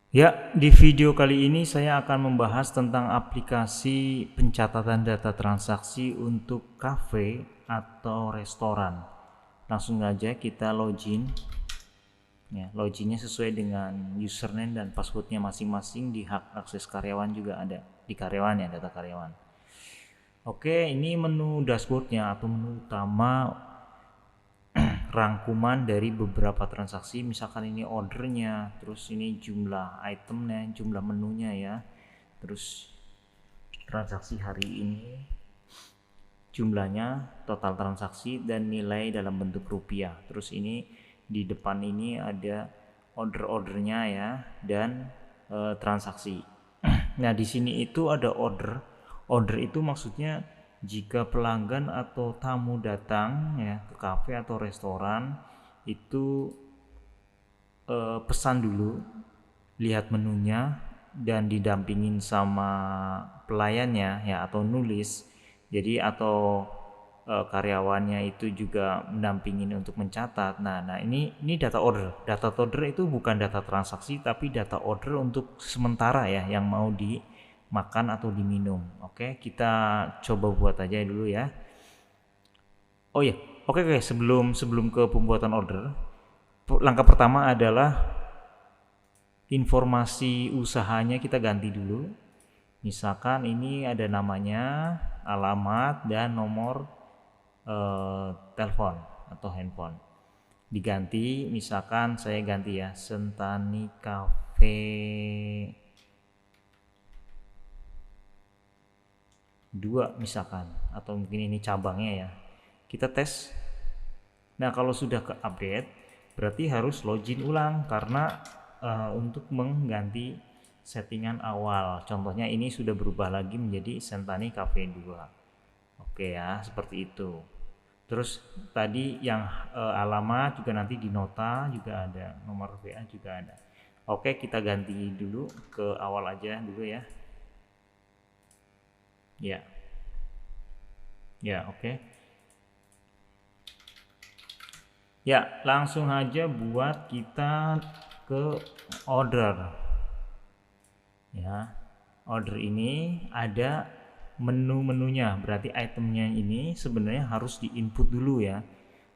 Ya, di video kali ini saya akan membahas tentang aplikasi pencatatan data transaksi untuk kafe atau restoran. Langsung aja kita login. Ya, loginnya sesuai dengan username dan passwordnya masing-masing. Di hak akses karyawan juga ada. Di karyawan ya, data karyawan. Oke, ini menu dashboardnya atau menu utama rangkuman dari beberapa transaksi. Misalkan ini ordernya, terus ini jumlah itemnya, jumlah menunya ya, terus transaksi hari ini jumlahnya, total transaksi, dan nilai dalam bentuk rupiah. Terus ini di depan ini ada order-ordernya ya, dan transaksi. Nah, di sini itu ada order. Order itu maksudnya jika pelanggan atau tamu datang ya ke kafe atau restoran itu pesan dulu, lihat menunya dan didampingin sama pelayannya ya atau nulis. Jadi atau karyawannya itu juga mendampingin untuk mencatat. Nah, ini data order. Data order itu bukan data transaksi tapi data order untuk sementara ya yang mau dimakan atau diminum. Oke, kita coba buat aja dulu ya. Oh ya, oke, sebelum sebelum ke pembuatan order, langkah pertama adalah informasi usahanya kita ganti dulu. Misalkan ini ada namanya, alamat, dan nomor telepon atau handphone. Diganti, misalkan saya ganti ya, Sentani Cafe 2 misalkan, atau mungkin ini cabangnya ya. Kita tes. Nah, kalau sudah ke update, berarti harus login ulang karena untuk mengganti settingan awal. Contohnya ini sudah berubah lagi menjadi Sentani Cafe 2. Oke ya, seperti itu. Terus tadi yang alamat juga nanti di nota juga ada, nomor WA juga ada. Oke, kita ganti dulu ke awal aja dulu ya. Ya. Ya, oke. Ya, langsung aja buat kita ke order. Ya, order ini ada menu-menunya, berarti itemnya ini sebenarnya harus di-input dulu ya.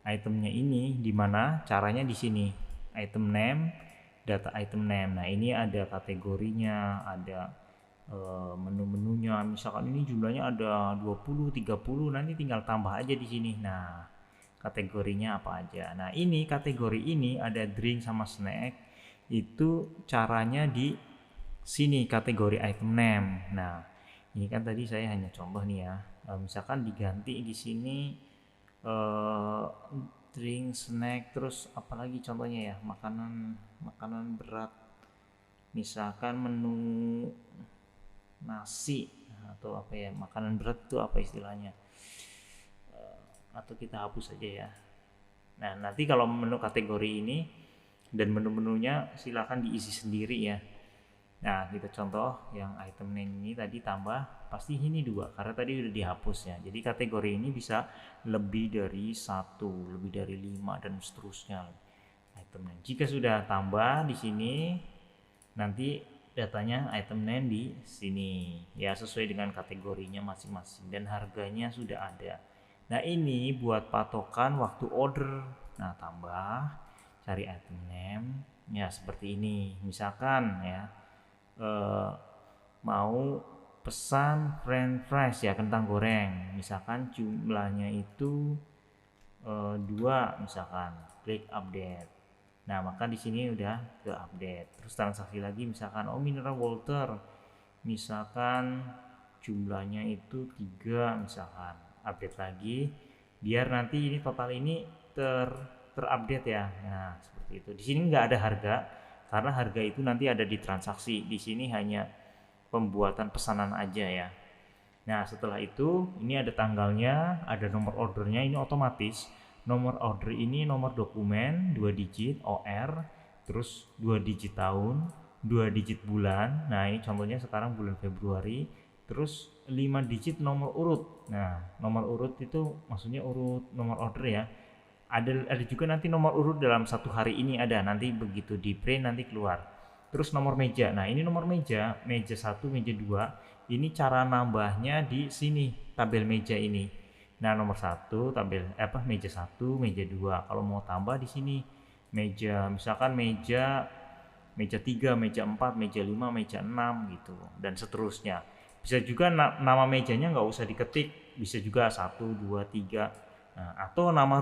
Itemnya ini dimana caranya di sini, item name, data item name. Nah, ini ada kategorinya, ada menu-menunya. Misalkan ini jumlahnya ada 20, 30, nanti tinggal tambah aja di sini. Nah, kategorinya apa aja. Nah, ini kategori ini ada drink sama snack. Itu caranya di sini kategori item name. Nah, ini kan tadi saya hanya contoh nih ya. Misalkan diganti di sini drink, snack, terus apalagi contohnya ya, makanan makanan berat. Misalkan menu nasi atau apa ya, makanan berat itu apa istilahnya? Atau kita hapus saja ya. Nah, nanti kalau menu kategori ini dan menu-menunya silakan diisi sendiri ya. Nah, kita contoh yang item name ini tadi tambah pasti ini 2 karena tadi udah dihapus ya. Jadi kategori ini bisa lebih dari 1, lebih dari 5 dan seterusnya. Item name. Jika sudah tambah di sini nanti datanya item name di sini ya sesuai dengan kategorinya masing-masing dan harganya sudah ada. Nah, ini buat patokan waktu order. Nah, tambah cari item name ya seperti ini. Misalkan ya mau pesan french fries ya, kentang goreng, misalkan jumlahnya itu 2 misalkan, klik update. Nah, maka di sini udah ke update. Terus transaksi lagi misalkan mineral water misalkan jumlahnya itu 3 misalkan, update lagi biar nanti ini total ini terupdate ya. Nah, seperti itu. Di sini nggak ada harga karena harga itu nanti ada di transaksi. Di sini hanya pembuatan pesanan aja ya. Nah, setelah itu ini ada tanggalnya, ada nomor ordernya, ini otomatis. Nomor order ini nomor dokumen 2 digit OR, terus 2 digit tahun, 2 digit bulan. Nah, ini contohnya sekarang bulan Februari, terus 5 digit nomor urut. Nah, nomor urut itu maksudnya urut nomor order ya. Ada juga nanti nomor urut dalam 1 hari ini ada, nanti begitu di print nanti keluar. terus nomor meja. Nah, ini nomor meja, meja 1, meja 2. Ini cara nambahnya di sini, tabel meja ini. Nah, nomor 1 meja 1, meja 2. Kalau mau tambah di sini meja, misalkan meja 3, meja 4, meja 5, meja 6 gitu dan seterusnya. Bisa juga nama mejanya nggak usah diketik, bisa juga 1, 2, 3. Nah, atau nama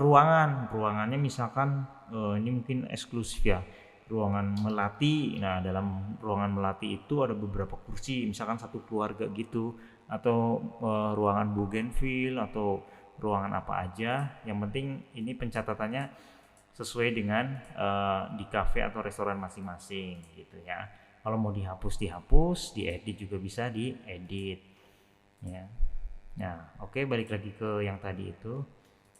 ruangannya misalkan ini mungkin eksklusif ya, ruangan melati. Nah, dalam ruangan melati itu ada beberapa kursi, misalkan satu keluarga gitu, atau ruangan bougainville atau ruangan apa aja. Yang penting ini pencatatannya sesuai dengan di cafe atau restoran masing-masing gitu ya. Kalau mau dihapus, diedit juga bisa diedit ya. Nah, oke, balik lagi ke yang tadi itu.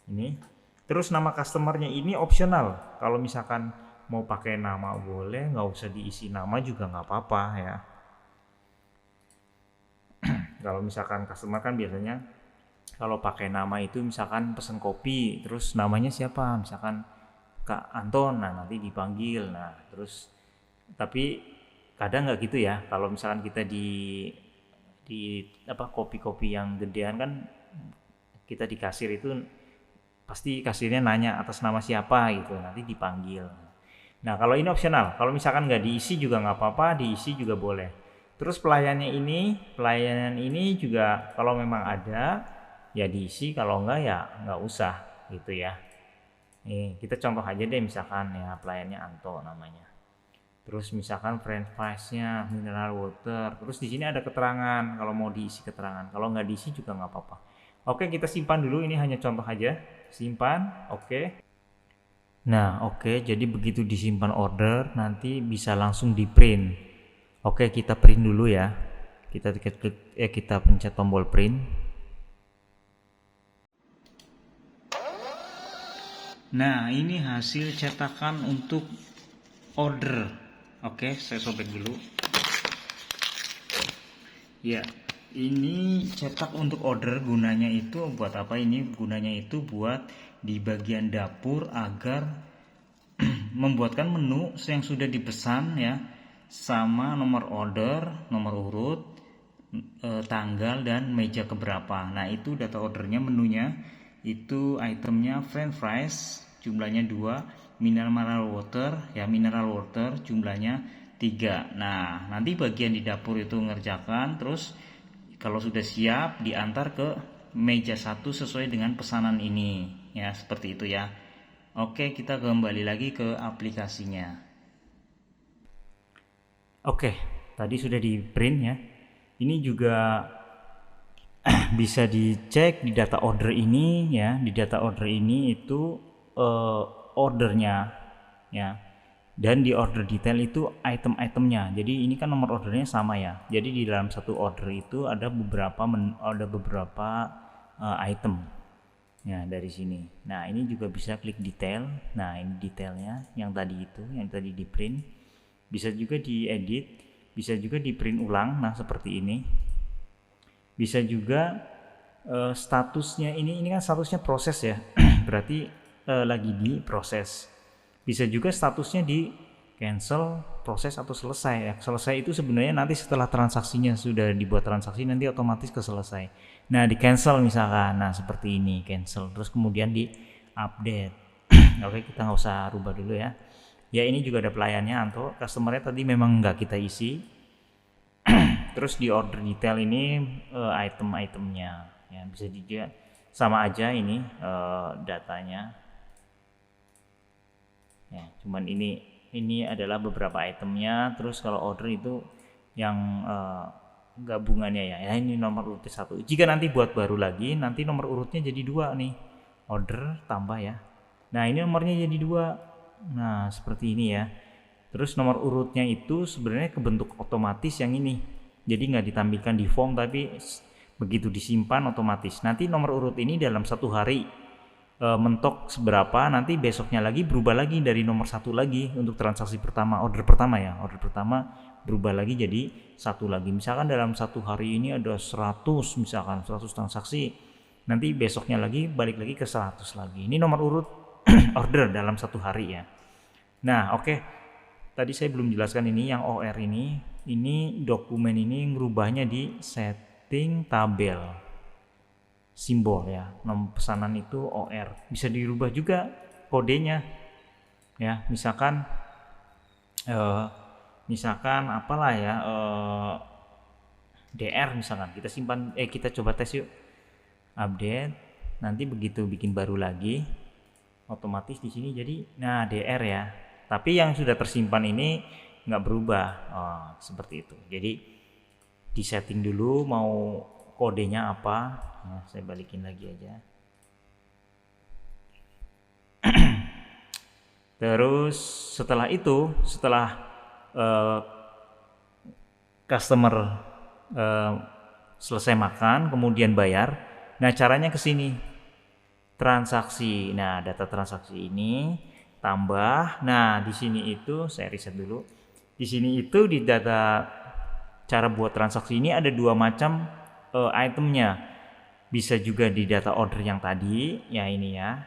Ini terus nama customernya ini opsional. Kalau misalkan mau pakai nama boleh, nggak usah diisi nama juga nggak apa-apa ya. Kalau misalkan customer kan biasanya kalau pakai nama itu misalkan pesen kopi, terus namanya siapa, misalkan Kak Anton, nah nanti dipanggil. Nah terus tapi kadang nggak gitu ya, kalau misalkan kita di kopi-kopi yang gedean kan, kita di kasir itu pasti kasirnya nanya atas nama siapa gitu, nanti dipanggil. Nah, kalau ini opsional, kalau misalkan nggak diisi juga nggak apa-apa, diisi juga boleh. Terus pelayanan ini juga kalau memang ada ya diisi, kalau enggak ya nggak usah gitu ya. Nih, kita contoh aja deh, misalkan ya pelayannya Anto namanya. Terus misalkan french fries-nya mineral water. Terus di sini ada keterangan kalau mau diisi keterangan. Kalau nggak diisi juga nggak apa-apa. Oke, kita simpan dulu, ini hanya contoh aja. Simpan, oke. Nah, oke, jadi begitu disimpan order nanti bisa langsung di print. Oke, kita print dulu ya. Kita pencet tombol print. Nah, ini hasil cetakan untuk order. Oke, saya sobek dulu. Ya, ini cetak untuk order, gunanya itu buat apa? Ini gunanya itu buat di bagian dapur agar membuatkan menu yang sudah dipesan ya, sama nomor order, nomor urut, tanggal dan meja keberapa. Nah, itu data ordernya, menunya itu itemnya french fries jumlahnya 2, mineral water jumlahnya 3. Nah, nanti bagian di dapur itu ngerjakan, terus kalau sudah siap diantar ke meja 1 sesuai dengan pesanan ini ya, seperti itu ya. Oke, kita kembali lagi ke aplikasinya. Oke, tadi sudah di print ya. Ini juga bisa dicek di data order ini ya. Di data order ini itu ordernya ya, dan di order detail itu item-itemnya. Jadi ini kan nomor ordernya sama ya, jadi di dalam satu order itu ada beberapa item ya dari sini. Nah, ini juga bisa klik detail. Nah, ini detailnya yang tadi di print, bisa juga diedit, bisa juga di print ulang. Nah, seperti ini. Bisa juga statusnya ini kan statusnya proses ya. Berarti lagi di proses. Bisa juga statusnya di cancel, proses, atau selesai ya. Selesai itu sebenarnya nanti setelah transaksinya sudah dibuat transaksi, nanti otomatis ke selesai. Nah, di cancel misalkan, nah seperti ini cancel, terus kemudian di update. Oke, kita nggak usah rubah dulu ya. Ya, ini juga ada pelayannya Anto, customernya tadi memang nggak kita isi. Terus di order detail ini item-itemnya ya, bisa juga sama aja ini datanya ya, cuman ini adalah beberapa itemnya. Terus kalau order itu yang gabungannya ya, ini nomor urutnya 1. Jika nanti buat baru lagi, nanti nomor urutnya jadi 2 nih, order tambah ya. Nah, ini nomornya jadi 2. Nah, seperti ini ya. Terus nomor urutnya itu sebenarnya kebentuk otomatis yang ini, jadi nggak ditampilkan di form, tapi begitu disimpan otomatis. Nanti nomor urut ini dalam 1 hari mentok seberapa, nanti besoknya lagi berubah lagi dari nomor 1 lagi untuk transaksi pertama, order pertama berubah lagi jadi 1 lagi. Misalkan dalam 1 hari ini ada 100 transaksi, nanti besoknya lagi balik lagi ke 100 lagi. Ini nomor urut order dalam 1 hari ya. Nah, oke. tadi saya belum jelaskan ini yang OR ini dokumen ini ngerubahnya di setting tabel simbol ya. Nomor pesanan itu OR, bisa dirubah juga kodenya ya. Misalkan apalah ya, DR misalkan, kita simpan, kita coba tes yuk, update. Nanti begitu bikin baru lagi, otomatis di sini jadi nah DR ya. Tapi yang sudah tersimpan ini nggak berubah, seperti itu. Jadi di setting dulu mau kodenya apa. Nah, saya balikin lagi aja. Terus setelah itu, setelah customer selesai makan kemudian bayar, nah caranya ke sini, transaksi. Nah, data transaksi ini tambah. Nah, di sini itu saya riset dulu. Di sini itu di data cara buat transaksi ini ada dua macam itemnya. Bisa juga di data order yang tadi, ya ini ya.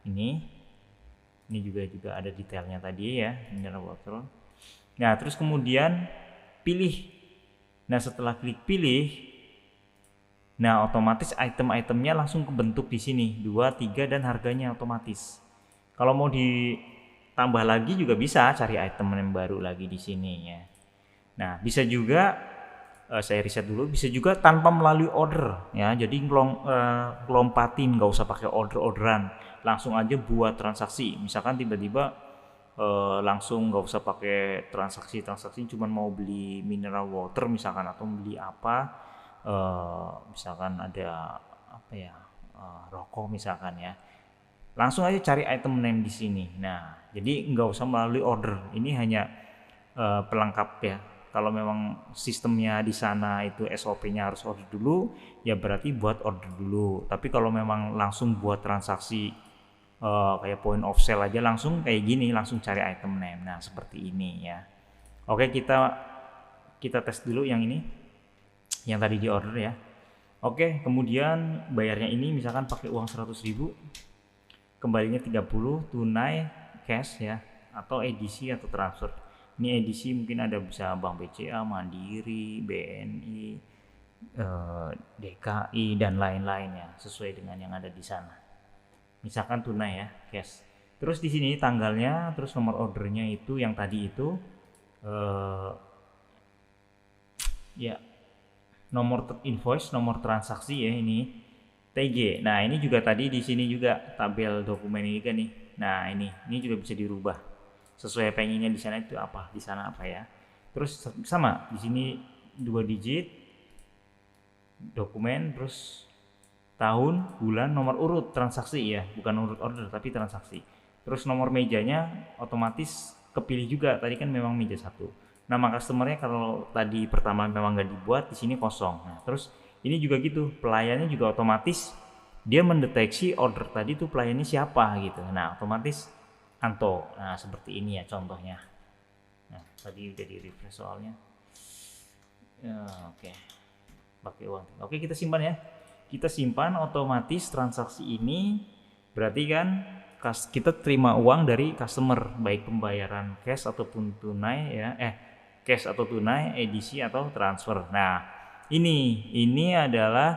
Ini juga ada detailnya tadi ya, mineral water. Nah, terus kemudian pilih. Nah, setelah klik pilih, nah otomatis item-itemnya langsung kebentuk di sini 2, 3 dan harganya otomatis. Kalau mau ditambah lagi juga bisa, cari item yang baru lagi di sini ya. Nah, bisa juga saya riset dulu, bisa juga tanpa melalui order ya. Jadi ngelompatin, nggak usah pakai orderan, langsung aja buat transaksi. Misalkan tiba-tiba langsung nggak usah pakai transaksi, cuman mau beli mineral water misalkan, atau beli apa, misalkan ada apa ya, rokok misalkan ya, langsung aja cari item name di sini. Nah, jadi nggak usah melalui order, ini hanya pelengkap ya. Kalau memang sistemnya di sana itu SOP-nya harus order dulu, ya berarti buat order dulu. Tapi kalau memang langsung buat transaksi kayak point of sale aja, langsung kayak gini, langsung cari item name. Nah, seperti ini ya. Oke, kita tes dulu yang ini, yang tadi di order ya. Oke, kemudian bayarnya ini misalkan pakai uang 100.000, kembalinya 30 tunai cash ya, atau edisi atau transfer. Ini edisi mungkin ada bisa Bank BCA, Mandiri, BNI, DKI dan lain-lainnya, sesuai dengan yang ada di sana. Misalkan tunai ya, cash. Terus di sini tanggalnya, terus nomor ordernya itu yang tadi itu ya, nomor invoice, nomor transaksi ya, ini TG. Nah, ini juga tadi di sini juga tabel dokumen ini kan nih. Nah, ini juga bisa dirubah sesuai pengennya di sana itu apa, di sana apa ya. Terus sama di sini 2 digit dokumen, terus tahun, bulan, nomor urut transaksi ya, bukan urut order tapi transaksi. Terus nomor mejanya otomatis kepilih juga, tadi kan memang meja 1. Nama customernya kalau tadi pertama memang nggak dibuat, di sini kosong. Nah, terus ini juga gitu, pelayannya juga otomatis dia mendeteksi order tadi tuh pelayannya siapa gitu. Nah, otomatis Anto. Nah, seperti ini ya contohnya. Nah, tadi udah di refresh soalnya. Ya, oke. Pakai uang. Oke, kita simpan ya. Kita simpan, otomatis transaksi ini berarti kan kita terima uang dari customer, baik pembayaran cash ataupun tunai ya, cash atau tunai, edisi atau transfer. Nah, ini adalah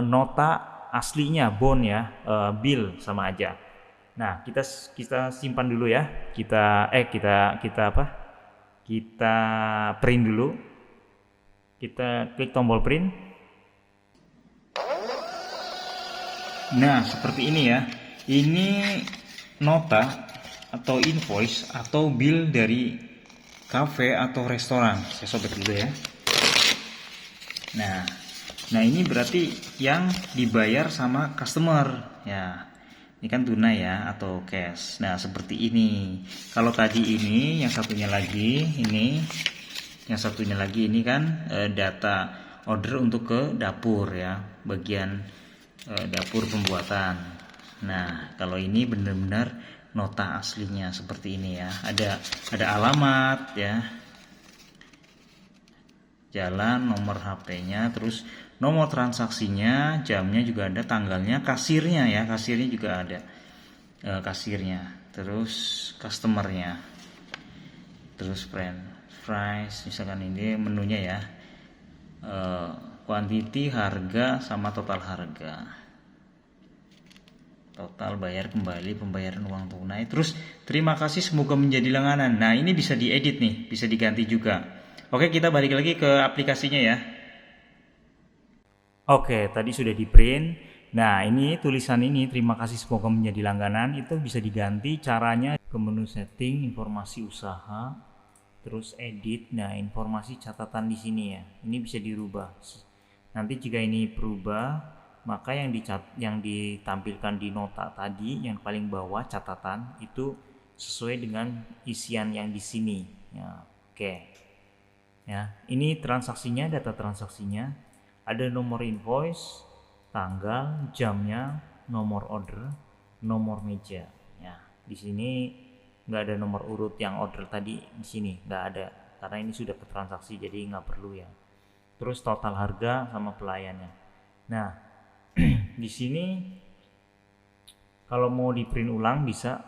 nota aslinya, bond ya, bill sama aja. Nah, kita simpan dulu ya. Kita print dulu. Kita klik tombol print. Nah, seperti ini ya. Ini nota atau invoice atau bill dari cafe atau restoran. Saya sobek dulu ya. Nah ini berarti yang dibayar sama customer ya. Ini kan tunai ya atau cash. Nah, seperti ini. Kalau tadi ini, yang satunya lagi ini kan data order untuk ke dapur ya, bagian dapur pembuatan. Nah, kalau ini benar-benar nota aslinya seperti ini ya. Ada alamat ya, jalan, nomor HP-nya, terus nomor transaksinya, jamnya juga ada, tanggalnya, kasirnya ya, kasirnya juga ada, kasirnya, terus customernya. terus french fries, misalkan ini menunya ya, quantity, harga, sama total harga, total bayar kembali, pembayaran uang tunai, terus terima kasih semoga menjadi langganan. Nah ini bisa diedit nih, bisa diganti juga. Oke, kita balik lagi ke aplikasinya ya. Oke, tadi sudah di print. Nah ini tulisan ini, terima kasih semoga menjadi langganan, itu bisa diganti. Caranya ke menu setting, informasi usaha, terus edit. Nah informasi catatan di sini ya, ini bisa dirubah. Nanti jika ini berubah, maka yang ditampilkan di nota tadi yang paling bawah catatan itu sesuai dengan isian yang di sini ya. Oke ya, ini transaksinya, data transaksinya, ada nomor invoice, tanggal, jamnya, nomor order, nomor meja ya. Di sini nggak ada nomor urut yang order tadi, di sini nggak ada karena ini sudah ke transaksi, jadi nggak perlu ya. Terus total harga sama pelayannya. Nah di sini kalau mau di print ulang bisa,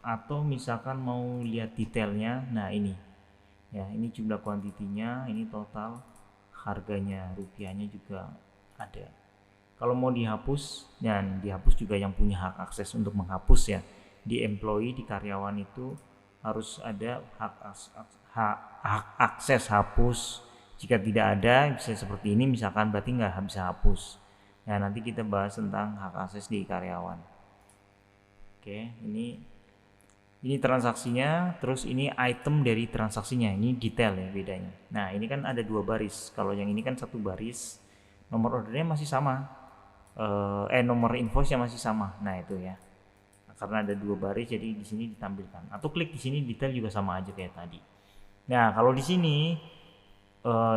atau misalkan mau lihat detailnya. Nah ini ya, ini jumlah kuantitinya, ini total harganya, rupiahnya juga ada. Kalau mau dihapus, dan dihapus juga yang punya hak akses untuk menghapus ya. Di employee, di karyawan itu harus ada hak akses hapus. Jika tidak ada, bisa seperti ini misalkan, berarti nggak bisa hapus. Nah nanti kita bahas tentang hak akses di karyawan. Oke, ini transaksinya, terus ini item dari transaksinya, ini detail ya bedanya. Nah ini kan ada 2 baris, kalau yang ini kan 1 baris, nomor ordernya masih sama, nomor invoice-nya masih sama. Nah itu ya, karena ada 2 baris jadi di sini ditampilkan, atau klik di sini detail juga sama aja kayak tadi. Nah kalau di sini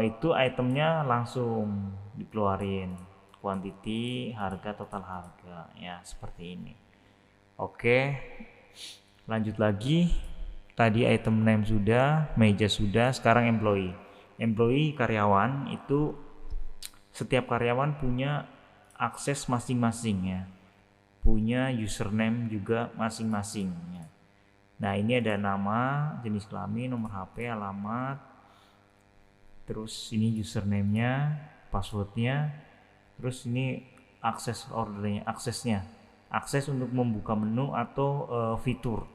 itu itemnya langsung dikeluarin, quantity, harga, total harga ya, seperti ini. Oke, lanjut lagi. Tadi item name sudah, meja sudah, sekarang employee karyawan. Itu setiap karyawan punya akses masing-masing ya, punya username juga masing-masing ya. Nah ini ada nama, jenis kelamin, nomor HP, alamat, terus ini username-nya, passwordnya, terus ini akses ordernya, akses untuk membuka menu atau fitur.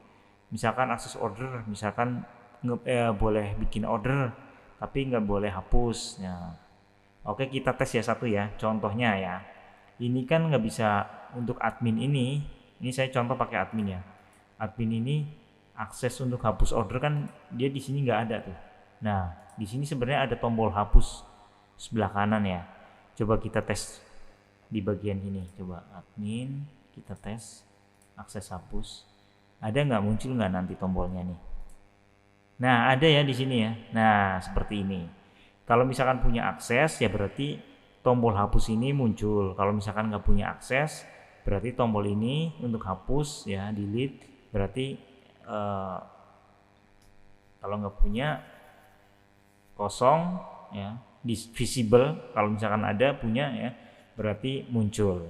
Misalkan akses order, misalkan boleh bikin order tapi nggak boleh hapus ya. Oke, kita tes ya satu ya, contohnya ya. Ini kan nggak bisa untuk admin ini saya contoh pakai admin ya. Admin ini akses untuk hapus order kan dia di sini nggak ada tuh. Nah di sini sebenarnya ada tombol hapus sebelah kanan ya. Coba kita tes di bagian ini, coba admin, kita tes akses hapus, ada nggak, muncul nggak nanti tombolnya nih? Nah ada ya di sini ya. Nah seperti ini. Kalau misalkan punya akses ya berarti tombol hapus ini muncul. Kalau misalkan nggak punya akses berarti tombol ini untuk hapus ya, delete, berarti kalau nggak punya kosong ya, visible. Kalau misalkan ada punya ya berarti muncul.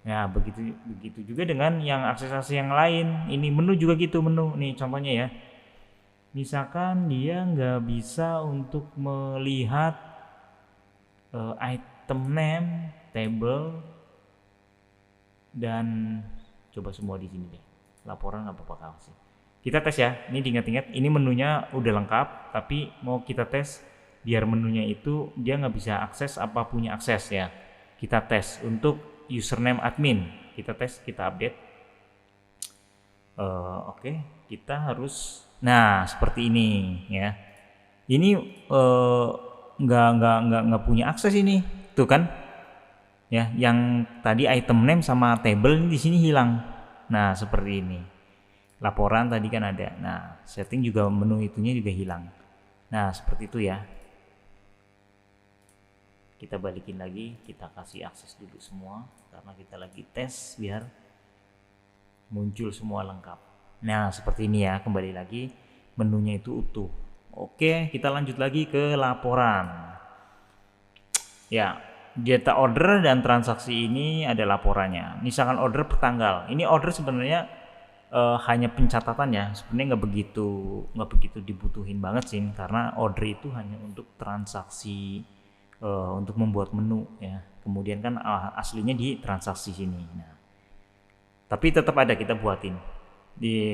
Nah begitu juga dengan yang akses yang lain. Ini menu juga gitu, menu nih contohnya ya. Misalkan dia nggak bisa untuk melihat item name, table, dan coba semua di sini deh. Laporan nggak apa-apa sih. Kita tes ya. Ini diingat-ingat, ini menunya udah lengkap, tapi mau kita tes biar menunya itu dia nggak bisa akses apa punya akses ya. Kita tes untuk username admin, kita tes, kita update. Oke, kita harus, nah seperti ini ya. Ini nggak punya akses ini, tuh kan? Ya, yang tadi item name sama table ini di sini hilang. Nah seperti ini. Laporan tadi kan ada. Nah setting juga menu itunya juga hilang. Nah seperti itu ya. Kita balikin lagi, kita kasih akses dulu semua karena kita lagi tes biar muncul semua lengkap. Nah seperti ini ya, kembali lagi menunya itu utuh. Oke, kita lanjut lagi ke laporan ya. Data order dan transaksi ini ada laporannya. Misalkan order per tanggal, ini order sebenarnya hanya pencatatan ya, sebenarnya nggak begitu dibutuhin banget sih, karena order itu hanya untuk transaksi, untuk membuat menu ya. Kemudian kan aslinya di transaksi sini. Nah, tapi tetap ada kita buatin.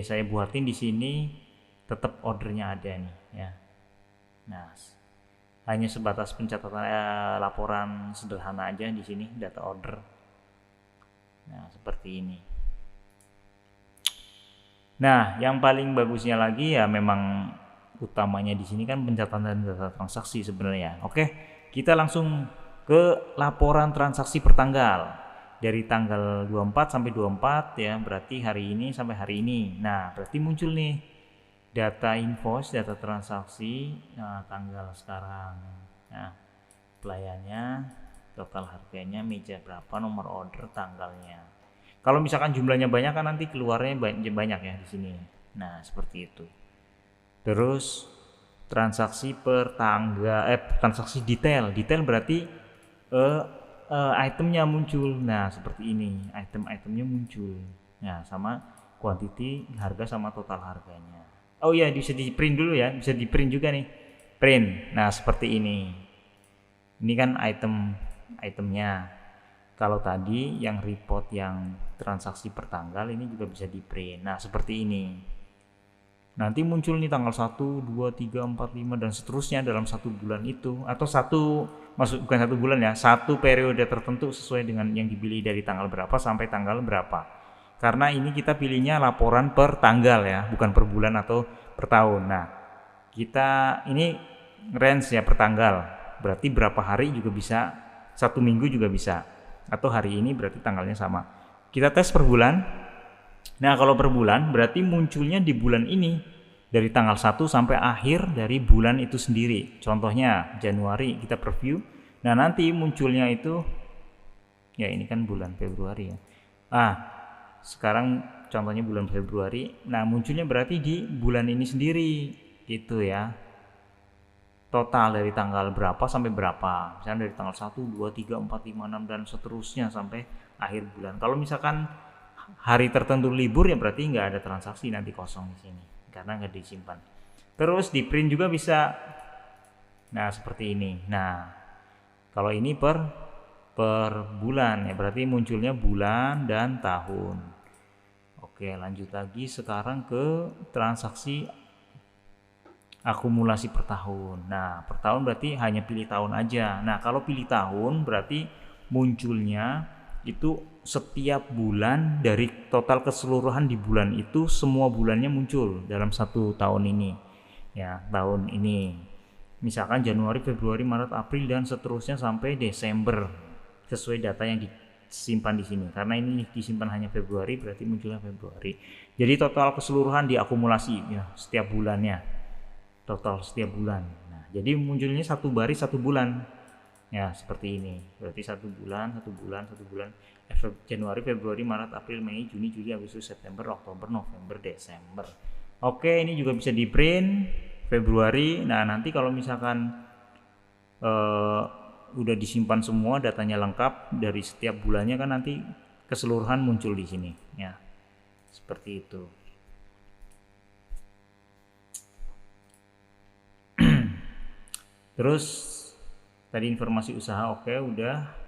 Saya buatin di sini tetap ordernya ada nih ya. Nah, hanya sebatas pencatatan laporan sederhana aja di sini data order. Nah, seperti ini. Nah, yang paling bagusnya lagi ya memang utamanya di sini kan pencatatan data transaksi sebenarnya. Oke, kita langsung ke laporan transaksi per tanggal. Dari tanggal 24 sampai 24 ya, berarti hari ini sampai hari ini. Nah, berarti muncul nih data invoice, data transaksi, nah tanggal sekarang. Nah, pelayannya, total harganya, meja berapa, nomor order, tanggalnya. Kalau misalkan jumlahnya banyak kan nanti keluarnya banyak ya di sini. Nah, seperti itu. Terus transaksi per tanggal, transaksi detail. Detail berarti itemnya muncul. Nah, seperti ini. Item-itemnya muncul. Nah, sama quantity, harga sama total harganya. Oh iya, bisa di print dulu ya. Bisa di print juga nih. Print. Nah, seperti ini. Ini kan itemnya. Kalau tadi yang report yang transaksi per tanggal ini juga bisa di print. Nah, seperti ini. Nanti muncul nih tanggal 1, 2, 3, 4, 5 dan seterusnya dalam satu bulan itu, atau bukan satu bulan ya, satu periode tertentu sesuai dengan yang dipilih dari tanggal berapa sampai tanggal berapa. Karena ini kita pilihnya laporan per tanggal ya, bukan per bulan atau per tahun. Nah, kita ini range ya per tanggal. Berarti berapa hari juga bisa, satu minggu juga bisa. Atau hari ini berarti tanggalnya sama. Kita tes per bulan. Nah, kalau per bulan berarti munculnya di bulan ini dari tanggal 1 sampai akhir dari bulan itu sendiri. Contohnya Januari kita preview. Nah, nanti munculnya itu ya ini kan bulan Februari ya. Sekarang contohnya bulan Februari. Nah, munculnya berarti di bulan ini sendiri gitu ya. Total dari tanggal berapa sampai berapa, misalnya dari tanggal 1, 2, 3, 4, 5, 6 dan seterusnya sampai akhir bulan. Kalau misalkan hari tertentu libur ya berarti nggak ada transaksi, nanti kosong di sini karena nggak disimpan. Terus di print juga bisa. Nah, seperti ini. Nah, kalau ini per bulan ya berarti munculnya bulan dan tahun. Oke, lanjut lagi sekarang ke transaksi akumulasi per tahun. Nah, per tahun berarti hanya pilih tahun aja. Nah, kalau pilih tahun berarti munculnya itu setiap bulan dari total keseluruhan di bulan itu semua bulannya muncul dalam satu tahun ini. Ya, tahun ini. Misalkan Januari, Februari, Maret, April dan seterusnya sampai Desember sesuai data yang disimpan di sini. Karena ini disimpan hanya Februari berarti munculnya Februari. Jadi total keseluruhan diakumulasi ya setiap bulannya. Total setiap bulan. Nah, jadi munculnya satu baris satu bulan. Ya, seperti ini. Berarti satu bulan. Januari, Februari, Maret, April, Mei, Juni, Juli, Agustus, September, Oktober, November, Desember. Oke, ini juga bisa di print Februari. Nah, nanti kalau misalkan udah disimpan semua datanya lengkap dari setiap bulannya kan nanti keseluruhan muncul di sini ya. Seperti itu. Terus tadi informasi usaha oke, udah.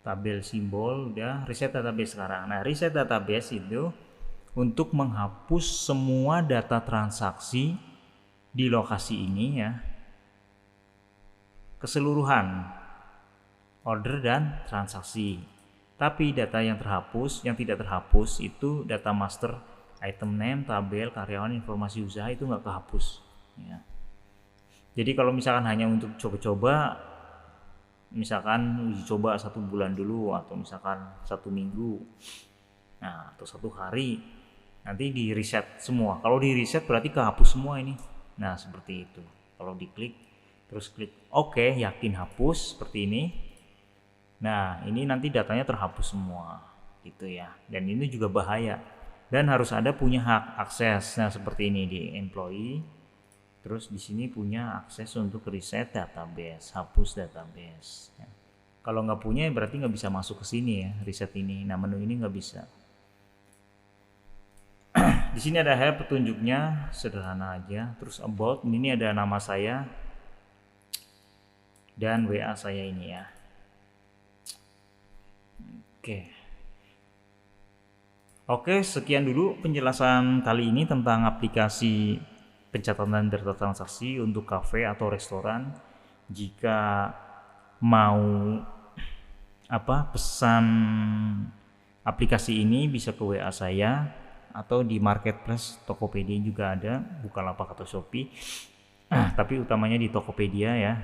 Tabel simbol udah. Reset database sekarang. Nah, reset database itu untuk menghapus semua data transaksi di lokasi ini ya, keseluruhan order dan transaksi. Tapi data yang terhapus, yang tidak terhapus itu data master, item name, tabel, karyawan, informasi usaha itu nggak kehapus ya. Jadi kalau misalkan hanya untuk coba-coba, misalkan uji coba 1 bulan dulu atau misalkan 1 minggu, nah atau 1 hari, nanti di reset semua. Kalau di reset berarti kehapus semua ini. Nah, seperti itu. Kalau diklik terus klik oke, yakin hapus seperti ini. Nah, ini nanti datanya terhapus semua gitu ya. Dan ini juga bahaya. Dan harus ada punya hak akses. Nah, seperti ini di employee. Terus di sini punya akses untuk reset database, hapus database. Ya. Kalau nggak punya berarti nggak bisa masuk ke sini ya, reset ini. Nah, menu ini nggak bisa. di sini ada petunjuknya, sederhana aja. Terus about, ini ada nama saya dan WA saya ini ya. Oke, sekian dulu penjelasan kali ini tentang aplikasi pencatatan data transaksi untuk kafe atau restoran. Jika mau pesan aplikasi ini bisa ke WA saya atau di marketplace Tokopedia juga ada, Bukalapak atau Shopee. Tapi utamanya di Tokopedia ya.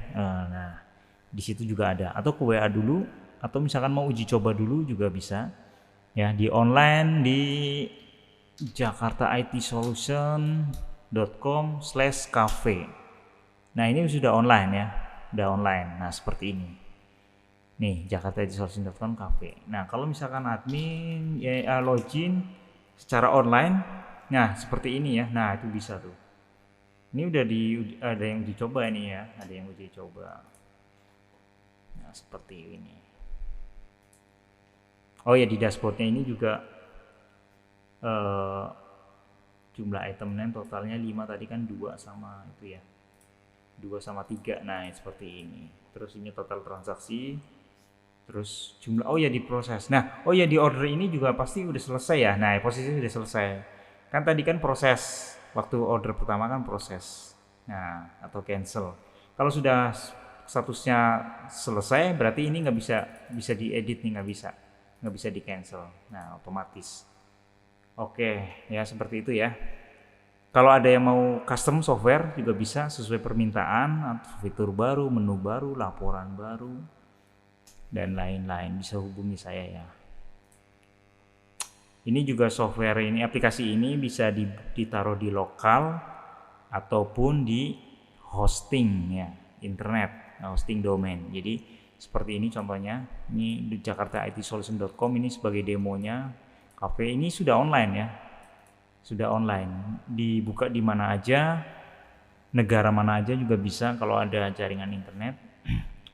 Nah, di situ juga ada. Atau ke WA dulu, atau misalkan mau uji coba dulu juga bisa. Ya, di online di jakartaitsolution.com/cafe. Nah, ini sudah online ya, udah online. Nah, seperti ini. Nih, jakartaitsolution.com cafe. Nah, kalau misalkan admin ya login secara online, nah seperti ini ya. Nah, itu bisa tuh. Ini udah ada yang dicoba ini ya, ada yang uji coba. Nah, seperti ini. Oh ya, di dashboardnya ini juga jumlah itemnya totalnya 5, tadi kan 2 sama itu ya, 2 sama 3. Nah, seperti ini. Terus ini total transaksi, terus jumlah, oh ya diproses. Nah, oh ya di order ini juga pasti udah selesai ya. Nah, posisi udah selesai kan, tadi kan proses waktu order pertama kan proses, nah atau cancel. Kalau sudah statusnya selesai berarti ini nggak bisa diedit nih, nggak bisa di cancel. Nah, otomatis. Oke ya, seperti itu ya. Kalau ada yang mau custom software juga bisa sesuai permintaan, fitur baru, menu baru, laporan baru, dan lain-lain, bisa hubungi saya ya. Ini juga software ini, aplikasi ini bisa ditaruh di lokal ataupun di hosting ya, internet, hosting domain. Jadi seperti ini contohnya, ini di jakartaitsolution.com, ini sebagai demonya. Cafe ini sudah online ya, sudah online, dibuka di mana aja, negara mana aja juga bisa. Kalau ada jaringan internet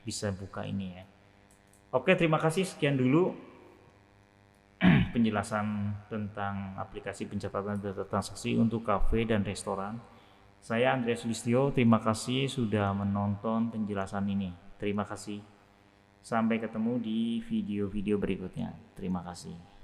bisa buka ini ya. Oke, terima kasih, sekian dulu penjelasan tentang aplikasi pencatatan data transaksi untuk kafe dan restoran. Saya Andreas Sulistyo, terima kasih sudah menonton penjelasan ini. Terima kasih. Sampai ketemu di video-video berikutnya. Terima kasih.